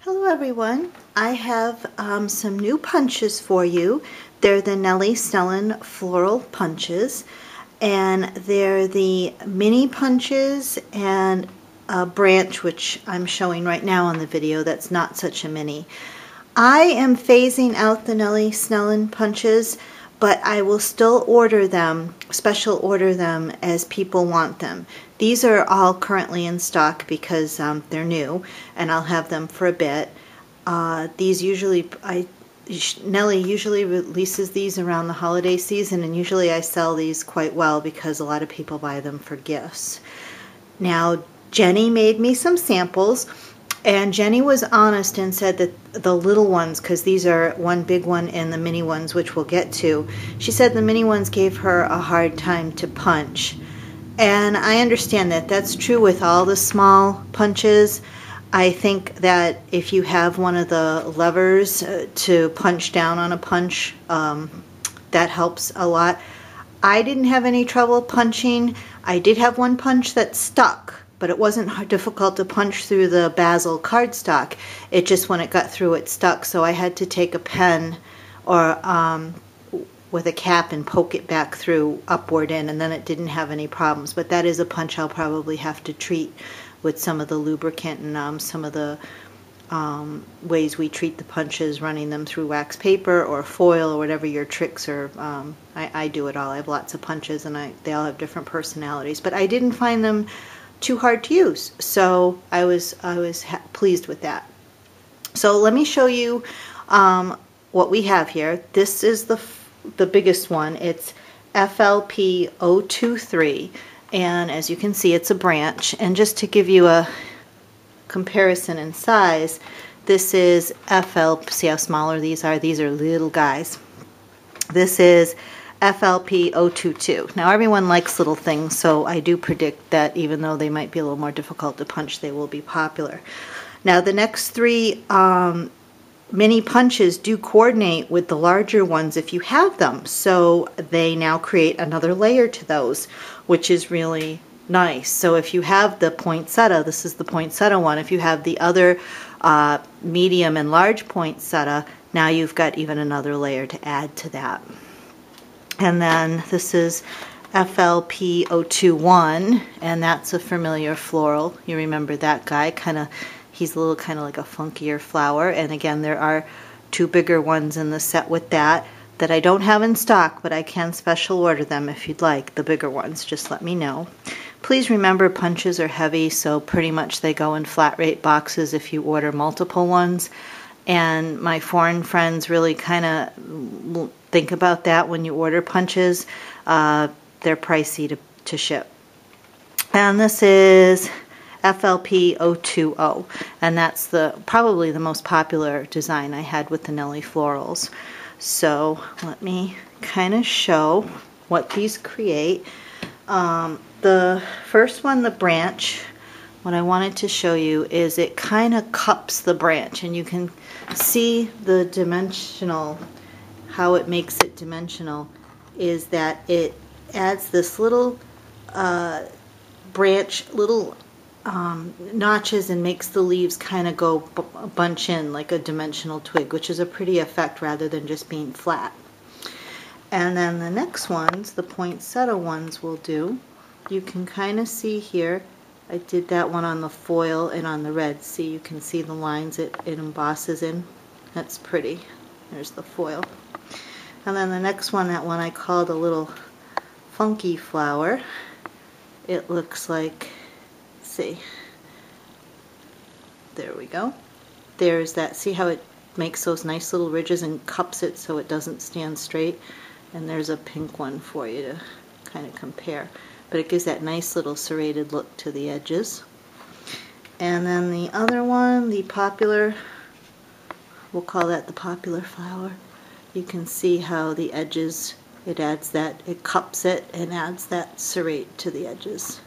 Hello everyone, I have some new punches for you. They're the Nellie Snellen floral punches, and they're the mini punches and a branch, which I'm showing right now on the video that's not such a mini. I am phasing out the Nellie Snellen punches, but I will still order them, special order them as people want them. These are all currently in stock because they're new, and I'll have them for a bit. These usually, Nellie usually releases these around the holiday season, and usually I sell these quite well because a lot of people buy them for gifts. Now, Jenny made me some samples, and Jenny was honest and said that the little ones, because these are one big one and the mini ones, which we'll get to, she said the mini ones gave her a hard time to punch. And I understand that. That's true with all the small punches. I think that if you have one of the levers to punch down on a punch, that helps a lot. I didn't have any trouble punching. I did have one punch that stuck, but it wasn't difficult to punch through the basil cardstock. It just, when it got through, it stuck. So I had to take a pen or with a cap and poke it back through upward in, and then it didn't have any problems. But that is a punch I'll probably have to treat with some of the lubricant and some of the ways we treat the punches, running them through wax paper or foil or whatever your tricks are. I do it all. I have lots of punches, and they all have different personalities. But I didn't find them too hard to use, so I was pleased with that. So let me show you what we have here. This is the biggest one. It's FLP023, and as you can see, it's a branch. And just to give you a comparison in size, this is see how smaller these are? These are little guys. This is FLP022. Now everyone likes little things, so I do predict that even though they might be a little more difficult to punch, they will be popular. Now the next three mini punches do coordinate with the larger ones if you have them, so they now create another layer to those, which is really nice. So if you have the poinsettia, this is the poinsettia one, if you have the other medium and large poinsettia, now you've got even another layer to add to that. And then this is FLP021, and that's a familiar floral. You remember that guy, he's a little kind of like a funkier flower. And again, there are two bigger ones in the set with that I don't have in stock, but I can special order them if you'd like, the bigger ones. Just let me know. Please remember, punches are heavy, so pretty much they go in flat rate boxes if you order multiple ones. And my foreign friends really kind of think about that when you order punches. They're pricey to ship. And this is FLP020, and that's probably the most popular design I had with the Nellie florals. So let me kind of show what these create. The first one, the branch, what I wanted to show you is it kind of cups the branch, and you can see the dimensional, how it makes it dimensional is that it adds this little branch, little notches, and makes the leaves kind of go bunch in like a dimensional twig, which is a pretty effect rather than just being flat. And then the next ones, the poinsettia ones, will do. You can kind of see here, I did that one on the foil and on the red. See, you can see the lines it embosses in. That's pretty. There's the foil. And then the next one, that one I called a little funky flower. It looks like, see, there we go. There's that, see how it makes those nice little ridges and cups it so it doesn't stand straight. And there's a pink one for you to kind of compare. But it gives that nice little serrated look to the edges. And then the other one, the popular, we'll call that the popular flower. You can see how the edges, it adds that, it cups it and adds that serrate to the edges.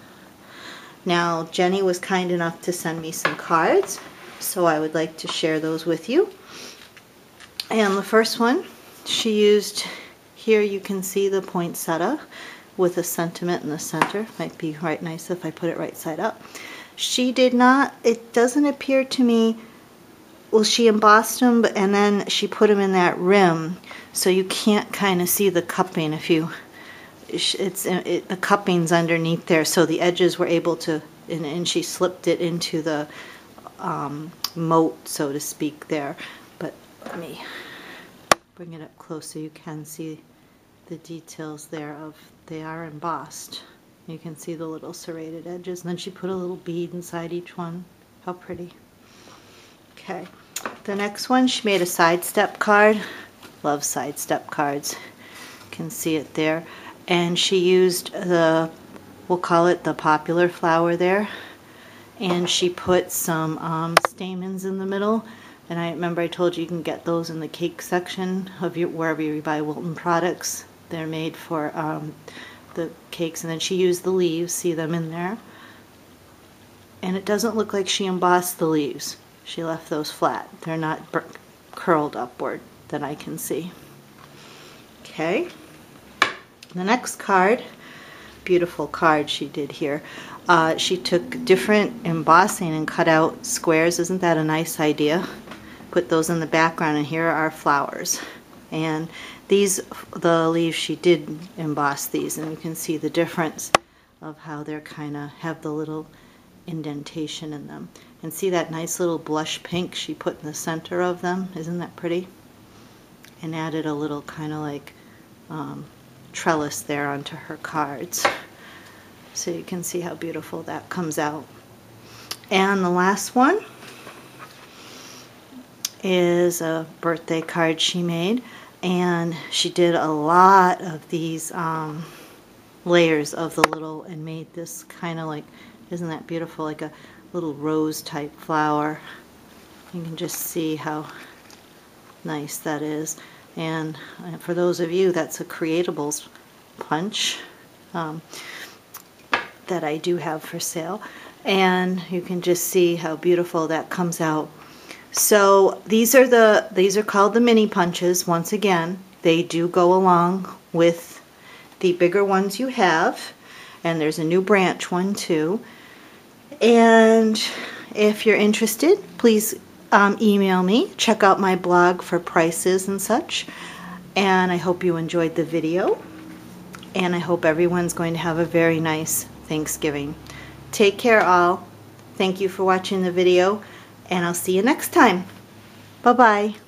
Now, Jenny was kind enough to send me some cards, so I would like to share those with you. And the first one, she used, here you can see the poinsettia with a sentiment in the center. Might be right nice if I put it right side up. She did not, it doesn't appear to me well, she embossed them, and then she put them in that rim, so you can't kind of see the cupping if you, the cupping's underneath there, so the edges were able to, and she slipped it into the moat, so to speak, there. But let me bring it up close so you can see the details there of, they are embossed. You can see the little serrated edges, and then she put a little bead inside each one. How pretty. Okay, the next one, she made a sidestep card. Love sidestep cards. You can see it there. And she used the, we'll call it the popular flower there. And she put some stamens in the middle. And I remember I told you you can get those in the cake section of your, wherever you buy Wilton products. They're made for the cakes. And then she used the leaves, see them in there. And it doesn't look like she embossed the leaves. She left those flat. They're not curled upward that I can see. Okay. The next card, beautiful card she did here. She took different embossing and cut out squares. Isn't that a nice idea? Put those in the background, and here are flowers. And these, the leaves, she did emboss these, and you can see the difference of how they're kind of have the little indentation in them. And see that nice little blush pink she put in the center of them? Isn't that pretty? And added a little kind of like trellis there onto her cards. So you can see how beautiful that comes out. And the last one is a birthday card she made. And she did a lot of these layers of the little, and made this kind of like, isn't that beautiful, like a little rose type flower. You can just see how nice that is. And for those of you, that's a Creatables punch that I do have for sale. And you can just see how beautiful that comes out. So these are called the mini punches. Once again, they do go along with the bigger ones you have. And there's a new branch one too. And if you're interested, please email me. Check out my blog for prices and such. And I hope you enjoyed the video. And I hope everyone's going to have a very nice Thanksgiving. Take care all. Thank you for watching the video. And I'll see you next time. Bye-bye.